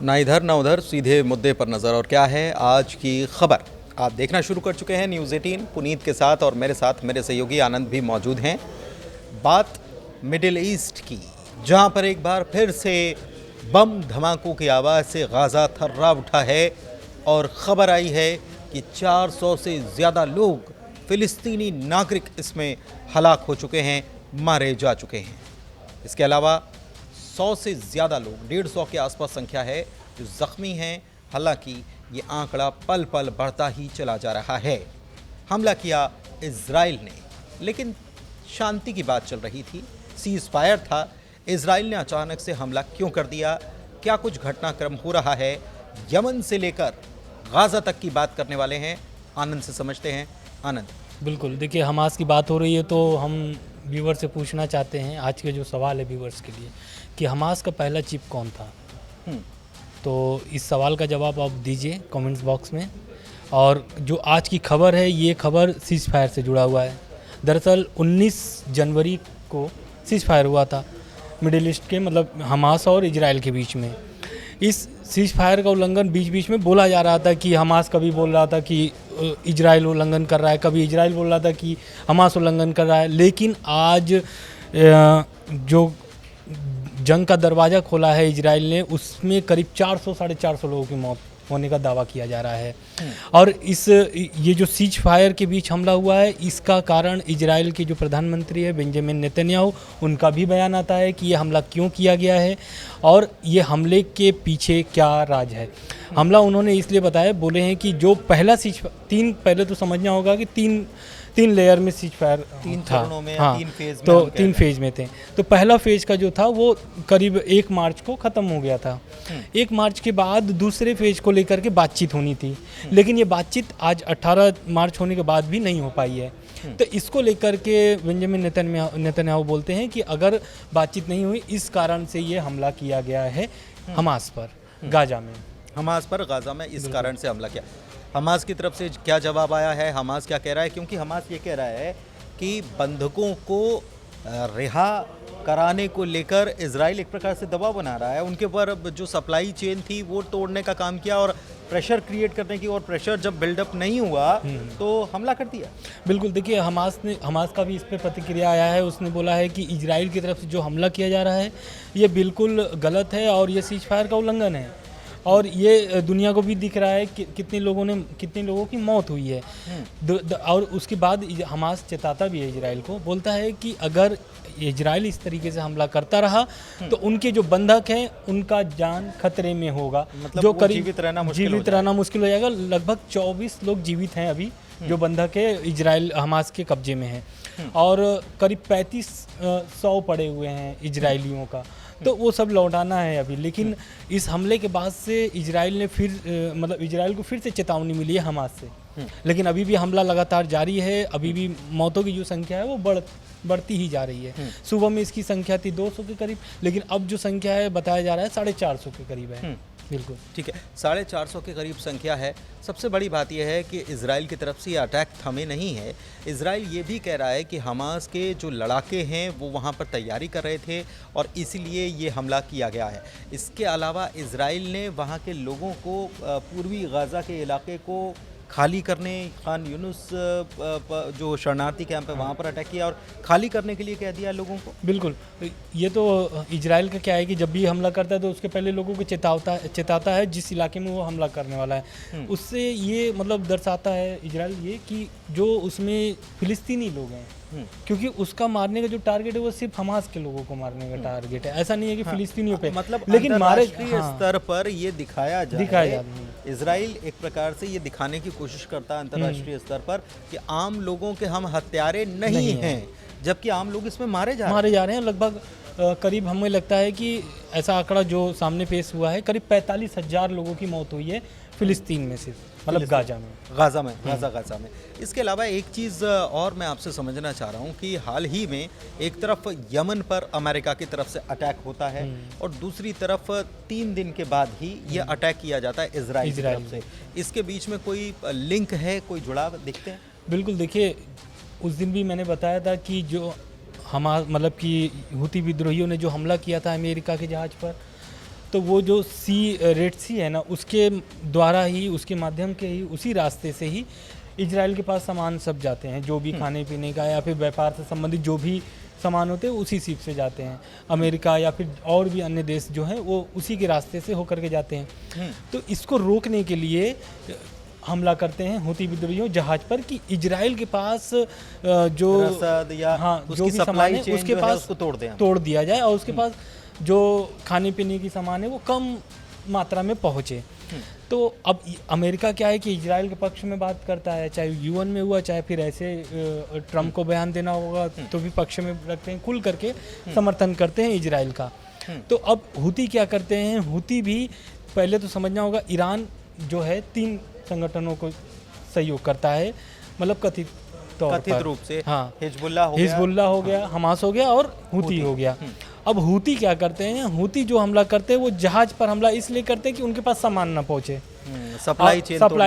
ना इधर ना उधर, सीधे मुद्दे पर नज़र। और क्या है आज की खबर, आप देखना शुरू कर चुके हैं न्यूज़ 18 पुनीत के साथ, और मेरे साथ मेरे सहयोगी आनंद भी मौजूद हैं। बात मिडिल ईस्ट की, जहां पर एक बार फिर से बम धमाकों की आवाज़ से गाज़ा थर्रा उठा है और ख़बर आई है कि 400 से ज़्यादा लोग फ़िलिस्तीनी नागरिक इसमें हलाक हो चुके हैं, मारे जा चुके हैं। इसके अलावा 100 से ज़्यादा लोग, 150 के आसपास संख्या है जो ज़ख्मी हैं। हालांकि ये आंकड़ा पल पल बढ़ता ही चला जा रहा है। हमला किया इजराइल ने, लेकिन शांति की बात चल रही थी, सीज़ फायर था। इजराइल ने अचानक से हमला क्यों कर दिया, क्या कुछ घटनाक्रम हो रहा है, यमन से लेकर गाज़ा तक की बात करने वाले हैं। आनंद से समझते हैं। आनंद। बिल्कुल, देखिए हमास की बात हो रही है तो हम व्यूवर से पूछना चाहते हैं, आज के जो सवाल है व्यूवर्स के लिए, कि हमास का पहला चीफ कौन था। तो इस सवाल का जवाब आप दीजिए कमेंट्स बॉक्स में। और जो आज की खबर है, ये खबर सीज़ फायर से जुड़ा हुआ है। दरअसल 19 जनवरी को सीज़ फायर हुआ था मिडिल ईस्ट के, मतलब हमास और इजराइल के बीच में। इस सीज़ फायर का उल्लंघन बीच बीच में बोला जा रहा था कि हमास कभी बोल रहा था कि इजराइल उल्लंघन कर रहा है, कभी इजराइल बोल रहा था कि हमास उल्लंघन कर रहा है। लेकिन आज जो जंग का दरवाज़ा खोला है इजराइल ने, उसमें करीब 400-450 लोगों की मौत होने का दावा किया जा रहा है। और ये जो सीज फायर के बीच हमला हुआ है, इसका कारण इजराइल के जो प्रधानमंत्री है बेंजामिन नेतन्याहू, उनका भी बयान आता है कि ये हमला क्यों किया गया है और ये हमले के पीछे क्या राज है। हमला उन्होंने इसलिए बताया, बोले हैं कि जो पहला पहले तो समझना होगा कि तीन लेयर में सीज फायर था। हाँ, तो 3 फेज में थे। तो पहला फेज का जो था वो करीब 1 मार्च को ख़त्म हो गया था। 1 मार्च के बाद दूसरे फेज को लेकर के बातचीत होनी थी, लेकिन ये बातचीत आज 18 मार्च होने के बाद भी नहीं हो पाई है। तो इसको लेकर के बेंजामिन नेतन्याहू बोलते हैं कि अगर बातचीत नहीं हुई, इस कारण से ये हमला किया गया है हमास पर गाज़ा में। हमास पर गाज़ा में इस कारण से हमला किया। हमास की तरफ से क्या जवाब आया है, हमास क्या कह रहा है? क्योंकि हमास ये कह रहा है कि बंधकों को रिहा कराने को लेकर इजराइल एक प्रकार से दबाव बना रहा है। उनके ऊपर जो सप्लाई चेन थी वो तोड़ने का काम किया और प्रेशर क्रिएट करने की, और प्रेशर जब बिल्डअप नहीं हुआ तो हमला कर दिया। बिल्कुल, देखिए हमास का भी इस पर प्रतिक्रिया आया है। उसने बोला है कि इजराइल की तरफ से जो हमला किया जा रहा है ये बिल्कुल गलत है और ये सीज फायर का उल्लंघन है। और ये दुनिया को भी दिख रहा है कि कितने लोगों की मौत हुई है। और उसके बाद हमास चेताता भी है इजराइल को, बोलता है कि अगर इजराइल इस तरीके से हमला करता रहा तो उनके जो बंधक हैं उनका जान खतरे में होगा। मतलब जो करीब जीवित रहना मुश्किल हो जाएगा। लगभग 24 लोग जीवित हैं अभी, जो बंधक है इजराइल हमास के कब्जे में है, और करीब 3500 पड़े हुए हैं इजरायलियों का। तो वो सब लौटाना है अभी। लेकिन इस हमले के बाद से इजराइल को फिर से चेतावनी मिली है हमास से। लेकिन अभी भी हमला लगातार जारी है। अभी भी मौतों की जो संख्या है वो बढ़ती ही जा रही है। सुबह में इसकी संख्या थी 200 के करीब, लेकिन अब जो संख्या है बताया जा रहा है 450 के करीब है। बिल्कुल ठीक है, 450 के करीब संख्या है। सबसे बड़ी बात यह है कि इजराइल की तरफ से ये अटैक थमे नहीं है। इजराइल ये भी कह रहा है कि हमास के जो लड़ाके हैं वो वहाँ पर तैयारी कर रहे थे और इसीलिए ये हमला किया गया है। इसके अलावा इजराइल ने वहाँ के लोगों को, पूर्वी गाज़ा के इलाके को खाली करने, खान यूनुस जो शरणार्थी कैंप है वहाँ पर अटैक किया और खाली करने के लिए कह दिया लोगों को। बिल्कुल, ये तो इजराइल का क्या है कि जब भी हमला करता है तो उसके पहले लोगों को चेताता है जिस इलाके में वो हमला करने वाला है। उससे ये मतलब दर्शाता है इजराइल ये कि जो उसमें फिलिस्तीनी लोग हैं, क्योंकि उसका मारने का जो टारगेट है वो सिर्फ हमास के लोगों को मारने का टारगेट है। ऐसा नहीं है कि फिलिस्तीनियों पे, मतलब लेकिन अंतर्राष्ट्रीय स्तर पर ये दिखाया जाए। इजराइल एक प्रकार से ये दिखाने की कोशिश करता है अंतर्राष्ट्रीय स्तर पर कि आम लोगों के हम हत्यारे नहीं हैं, जबकि आम लोग इसमें मारे जा रहे हैं। लगभग करीब हमें लगता है कि ऐसा आंकड़ा जो सामने पेश हुआ है, करीब 45,000 लोगों की मौत हुई है फिलिस्तीन में, सिर्फ मतलब गाज़ा में। इसके अलावा एक चीज़ और मैं आपसे समझना चाह रहा हूँ कि हाल ही में एक तरफ यमन पर अमेरिका की तरफ से अटैक होता है और दूसरी तरफ 3 दिन के बाद ही ये अटैक किया जाता है इजराइल की तरफ से। इसके बीच में कोई लिंक है, कोई जुड़ाव दिखते हैं? बिल्कुल, देखिए उस दिन भी मैंने बताया था कि जो हूती विद्रोहियों ने जो हमला किया था अमेरिका के जहाज़ पर, तो वो जो रेड सी है ना, उसके द्वारा ही, उसके माध्यम के ही, उसी रास्ते से ही इजराइल के पास सामान सब जाते हैं, जो भी खाने पीने का या फिर व्यापार से संबंधित जो भी सामान होते हैं उसी सीप से जाते हैं। अमेरिका या फिर और भी अन्य देश जो हैं वो उसी के रास्ते से होकर के जाते हैं। तो इसको रोकने के लिए हमला करते हैं हूती विद्रोहियों जहाज पर कि इजराइल के पास जो रसद या हाँ जो भी सामान है उसके पास उसको तोड़ दिया जाए और उसके पास जो खाने पीने की सामान है वो कम मात्रा में पहुँचे। तो अब अमेरिका क्या है कि इजराइल के पक्ष में बात करता है, चाहे यूएन में हुआ चाहे फिर ऐसे ट्रम्प को बयान देना होगा तो भी पक्ष में रखते हैं, खुल करके समर्थन करते हैं इजराइल का। तो अब हूती क्या करते हैं, हूती भी पहले तो समझना होगा, ईरान जो है 3 संगठनों को सहयोग करता है, मतलब कथित रूप से। हाँ, हिजबुल्लाह हो गया, हमास हो गया और हूती हो गया। अब हूती क्या करते हैं, हूती जो हमला करते हैं वो जहाज पर हमला इसलिए करते हैं कि उनके पास सामान ना पहुंचे, सप्लाई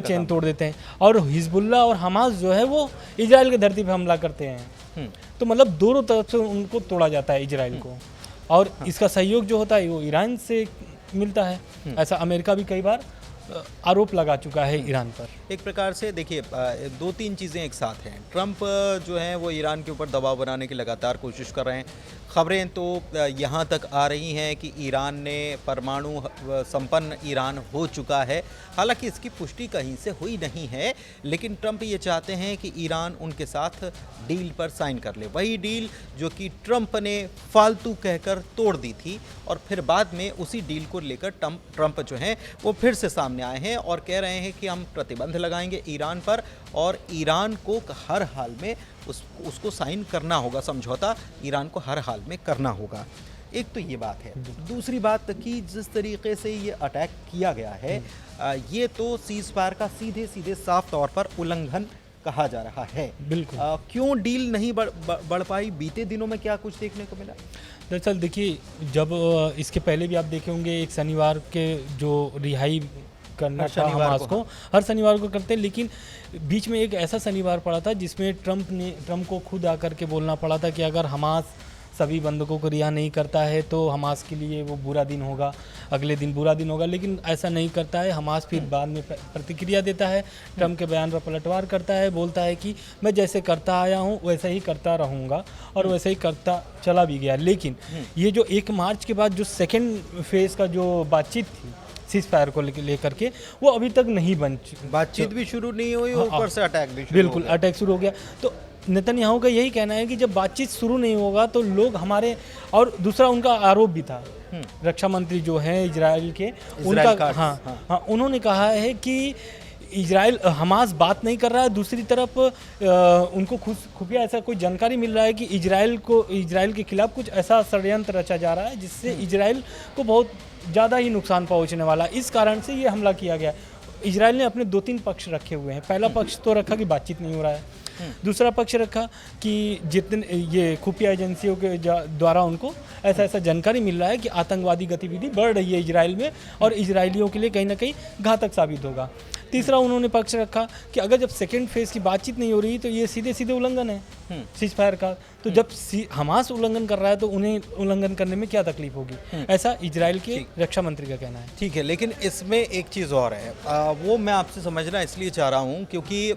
चेन तोड़ देते हैं। और हिजबुल्लाह और हमास जो है वो इजराइल की धरती पे हमला करते हैं। तो मतलब दोनों तरफ से उनको तोड़ा जाता है इजराइल को, और इसका सहयोग जो होता है वो ईरान से मिलता है। ऐसा अमेरिका भी कई बार आरोप लगा चुका है ईरान पर। एक प्रकार से देखिए 2-3 चीज़ें एक साथ हैं। ट्रंप जो हैं वो ईरान के ऊपर दबाव बनाने की लगातार कोशिश कर रहे हैं। खबरें तो यहाँ तक आ रही हैं कि ईरान ने परमाणु संपन्न ईरान हो चुका है। हालांकि इसकी पुष्टि कहीं से हुई नहीं है, लेकिन ट्रंप ये चाहते हैं कि ईरान उनके साथ डील पर साइन कर ले, वही डील जो कि ट्रंप ने फालतू कहकर तोड़ दी थी, और फिर बाद में उसी डील को लेकर ट्रंप जो हैं वो फिर से सामने आए हैं और कह रहे हैं कि हम प्रतिबंध लगाएंगे ईरान पर और ईरान को हर हाल में उसको साइन करना होगा, समझौता ईरान को हर हाल में करना होगा। एक तो ये बात है। दूसरी बात कि जिस तरीके से ये अटैक किया गया है, ये तो सीज़फायर का सीधे सीधे साफ तौर पर उल्लंघन कहा जा रहा है। बिल्कुल। क्यों डील नहीं बढ़ पाई? बीते दिनों में क्या कुछ देखने को मिला? दरअसल देखिए, जब इसके पहले भी आप देखे होंगे, एक शनिवार के जो रिहाई करना था हमास को, हर शनिवार को करते हैं, लेकिन बीच में एक ऐसा शनिवार पड़ा था जिसमें ट्रंप को खुद आकर के बोलना पड़ा था कि अगर हमास सभी बंधकों को रिहा नहीं करता है तो हमास के लिए वो बुरा दिन होगा, अगले दिन बुरा दिन होगा। लेकिन ऐसा नहीं करता है हमास। फिर बाद में प्रतिक्रिया देता है, ट्रंप के बयान पर पलटवार करता है, बोलता है कि मैं जैसे करता आया हूँ वैसे ही करता रहूँगा, और वैसे ही करता चला भी गया। लेकिन ये जो 1 मार्च के बाद जो सेकेंड फेज़ का जो बातचीत थी सीज़फायर को लेकर के, वो अभी तक नहीं बातचीत भी शुरू नहीं हुई, ऊपर से अटैक भी शुरू। बिल्कुल, अटैक शुरू हो गया। तो नेतन्याहू का यही कहना है कि जब बातचीत शुरू नहीं होगा तो लोग हमारे, और दूसरा उनका आरोप भी था, रक्षा मंत्री जो हैं इजराइल के, उनका हाँ, उन्होंने कहा है कि इजराइल हमास बात नहीं कर रहा है, दूसरी तरफ उनको खुफिया ऐसा कोई जानकारी मिल रहा है कि इजराइल के खिलाफ कुछ ऐसा षड्यंत्र रचा जा रहा है जिससे इजराइल को बहुत ज़्यादा ही नुकसान पहुंचने वाला है। इस कारण से ये हमला किया गया। इजराइल ने अपने 2-3 पक्ष रखे हुए हैं। पहला पक्ष तो रखा कि बातचीत नहीं हो रहा है, दूसरा पक्ष रखा कि जितने ये खुफिया एजेंसियों के द्वारा उनको ऐसा जानकारी मिल रहा है कि आतंकवादी गतिविधि बढ़ रही है इजराइल में और इजरायलियों के लिए कहीं ना कहीं घातक साबित होगा। तीसरा उन्होंने पक्ष रखा कि अगर जब सेकेंड फेज की बातचीत नहीं हो रही तो ये सीधे सीधे उल्लंघन है सीज़फायर का, तो जब हमास उल्लंघन कर रहा है तो उन्हें उल्लंघन करने में क्या तकलीफ होगी, ऐसा इजराइल के रक्षा मंत्री का कहना है। ठीक है, लेकिन इसमें एक चीज़ और है, वो मैं आपसे समझना इसलिए चाह रहा हूँ क्योंकि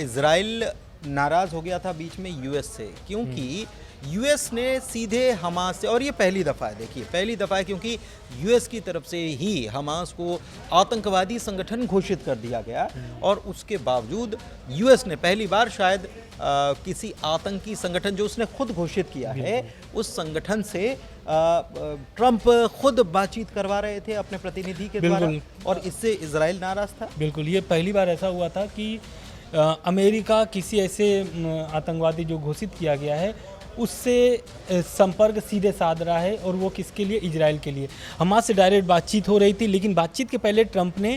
इजराइल नाराज़ हो गया था बीच में यूएस से, क्योंकि यूएस ने सीधे हमास से, और ये पहली दफ़ा है, देखिए पहली दफ़ा है क्योंकि यूएस की तरफ से ही हमास को आतंकवादी संगठन घोषित कर दिया गया, और उसके बावजूद यूएस ने पहली बार शायद किसी आतंकी संगठन जो उसने खुद घोषित किया है उस संगठन से ट्रंप खुद बातचीत करवा रहे थे अपने प्रतिनिधि के द्वारा, और इससे इजराइल नाराज़ था। बिल्कुल, ये पहली बार ऐसा हुआ था कि अमेरिका किसी ऐसे आतंकवादी जो घोषित किया गया है उससे संपर्क सीधे साध रहा है, और वो किसके लिए, इजराइल के लिए। हमास से डायरेक्ट बातचीत हो रही थी, लेकिन बातचीत के पहले ट्रंप ने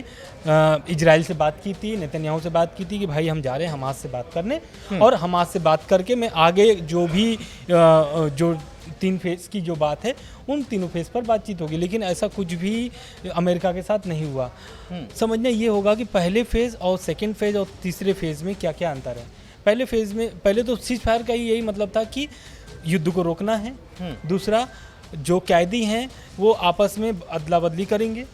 इजराइल से बात की थी, नेतन्याहू से बात की थी कि भाई हम जा रहे हैं हमास से बात करने, और हमास से बात करके मैं आगे जो भी जो 3 फेज़ की जो बात है उन तीनों फेज़ पर बातचीत होगी। लेकिन ऐसा कुछ भी अमेरिका के साथ नहीं हुआ। समझना ये होगा कि पहले फेज़ और सेकेंड फेज़ और तीसरे फेज़ में क्या क्या अंतर है। पहले फेज़ में पहले तो सीज़फायर का ही यही मतलब था कि युद्ध को रोकना है, दूसरा जो कैदी हैं वो आपस में अदला बदली करेंगे,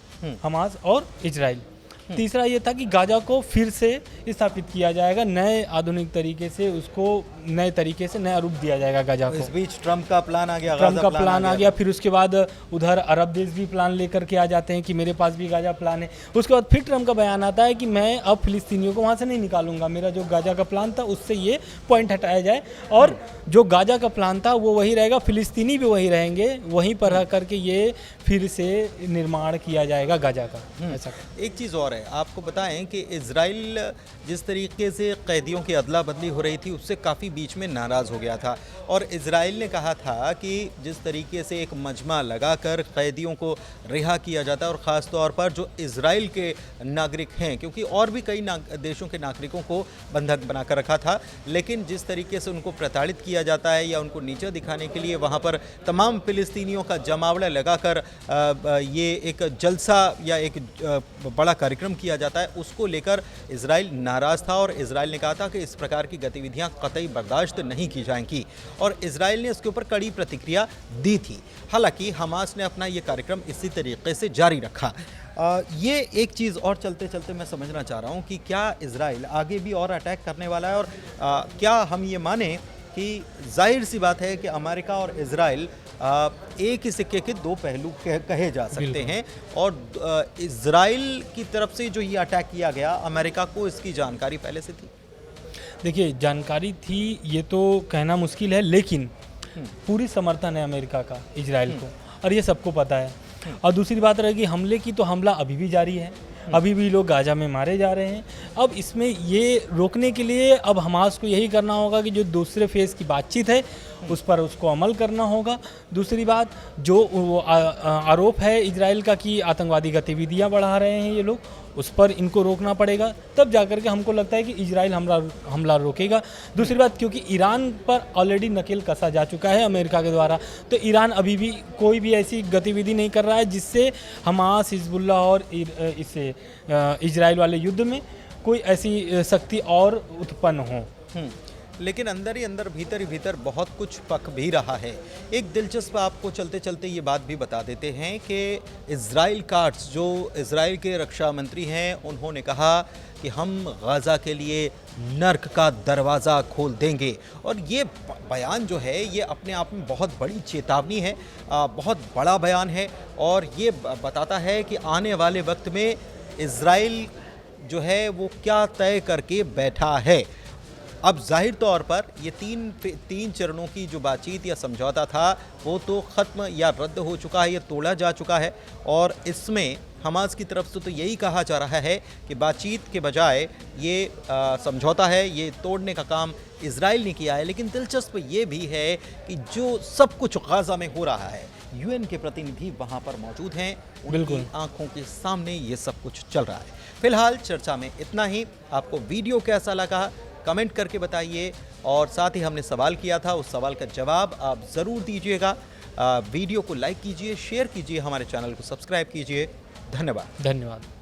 हमास और इजराइल। तीसरा ये था कि गाजा को फिर से स्थापित किया जाएगा, नए आधुनिक तरीके से उसको नए तरीके से नया रूप दिया जाएगा गाजा को। इस बीच ट्रम्प का प्लान आ गया, ट्रम्प का प्लान आ गया, फिर उसके बाद उधर अरब देश भी प्लान लेकर के आ जाते हैं कि मेरे पास भी गाजा प्लान है। उसके बाद फिर ट्रम्प का बयान आता है कि मैं अब फिलिस्तीनियों को वहाँ से नहीं निकालूंगा, मेरा जो गाजा का प्लान था उससे ये पॉइंट हटाया जाए और जो गाजा का प्लान था वो वही रहेगा, फिलिस्तीनी भी वही रहेंगे, वहीं पर रह करके ये फिर से निर्माण किया जाएगा गाजा का। ऐसा एक चीज़ और है, आपको बताएं कि इजराइल जिस तरीके से कैदियों की अदला बदली हो रही थी उससे काफ़ी बीच में नाराज़ हो गया था और इजराइल ने कहा था कि जिस तरीके से एक मजमा लगाकर कैदियों को रिहा किया जाता है और ख़ास तौर पर जो इजराइल के नागरिक हैं, क्योंकि और भी कई देशों के नागरिकों को बंधक बनाकर रखा था, लेकिन जिस तरीके से उनको प्रताड़ित किया जाता है या उनको नीचे दिखाने के लिए वहाँ पर तमाम फिलिस्तीनियों का जमावड़ा लगाकर ये एक जलसा या एक बड़ा कार्यक्रम किया जाता है, उसको लेकर इजराइल नाराज़ था और इजराइल ने कहा था कि इस प्रकार की गतिविधियां कतई बर्दाश्त नहीं की जाएंगी और इजराइल ने इसके ऊपर कड़ी प्रतिक्रिया दी थी। हालांकि हमास ने अपना ये कार्यक्रम इसी तरीके से जारी रखा। ये एक चीज़ और चलते चलते मैं समझना चाह रहा हूँ कि क्या इजराइल आगे भी और अटैक करने वाला है और क्या हम ये माने कि जाहिर सी बात है कि अमेरिका और इजराइल एक ही सिक्के के दो पहलू कहे जा सकते हैं और इजराइल की तरफ से जो ये अटैक किया गया, अमेरिका को इसकी जानकारी पहले से थी? देखिए, जानकारी थी ये तो कहना मुश्किल है, लेकिन पूरी समर्थन है अमेरिका का इजराइल को और ये सबको पता है। और दूसरी बात रहेगी हमले की, तो हमला अभी भी जारी है, अभी भी लोग गाजा में मारे जा रहे हैं। अब इसमें ये रोकने के लिए अब हमास को यही करना होगा कि जो दूसरे फेज़ की बातचीत है उस पर उसको अमल करना होगा। दूसरी बात, जो आरोप है इजराइल का कि आतंकवादी गतिविधियां बढ़ा रहे हैं ये लोग, उस पर इनको रोकना पड़ेगा, तब जाकर के हमको लगता है कि इजराइल हमला रोकेगा। दूसरी बात, क्योंकि ईरान पर ऑलरेडी नकेल कसा जा चुका है अमेरिका के द्वारा, तो ईरान अभी भी कोई भी ऐसी गतिविधि नहीं कर रहा है जिससे हमास, हिजबुल्लाह और इससे इजराइल वाले युद्ध में कोई ऐसी शक्ति और उत्पन्न हो। लेकिन अंदर ही अंदर, भीतर ही भीतर बहुत कुछ पक भी रहा है। एक दिलचस्प आपको चलते चलते ये बात भी बता देते हैं कि इजराइल काट्स, जो इजराइल के रक्षा मंत्री हैं, उन्होंने कहा कि हम गाज़ा के लिए नर्क का दरवाज़ा खोल देंगे और ये बयान जो है ये अपने आप में बहुत बड़ी चेतावनी है, बहुत बड़ा बयान है और ये बताता है कि आने वाले वक्त में इजराइल जो है वो क्या तय करके बैठा है। अब जाहिर तौर पर ये तीन चरणों की जो बातचीत या समझौता था वो तो ख़त्म या रद्द हो चुका है, ये तोड़ा जा चुका है और इसमें हमास की तरफ से तो यही कहा जा रहा है कि बातचीत के बजाय ये समझौता है, ये तोड़ने का काम इजराइल ने किया है। लेकिन दिलचस्प ये भी है कि जो सब कुछ गाज़ा में हो रहा है, यूएन के प्रतिनिधि वहाँ पर मौजूद हैं, उनकी आंखों के सामने ये सब कुछ चल रहा है। फिलहाल चर्चा में इतना ही। आपको वीडियो कैसा लगा कमेंट करके बताइए और साथ ही हमने सवाल किया था, उस सवाल का जवाब आप ज़रूर दीजिएगा। वीडियो को लाइक कीजिए, शेयर कीजिए, हमारे चैनल को सब्सक्राइब कीजिए। धन्यवाद।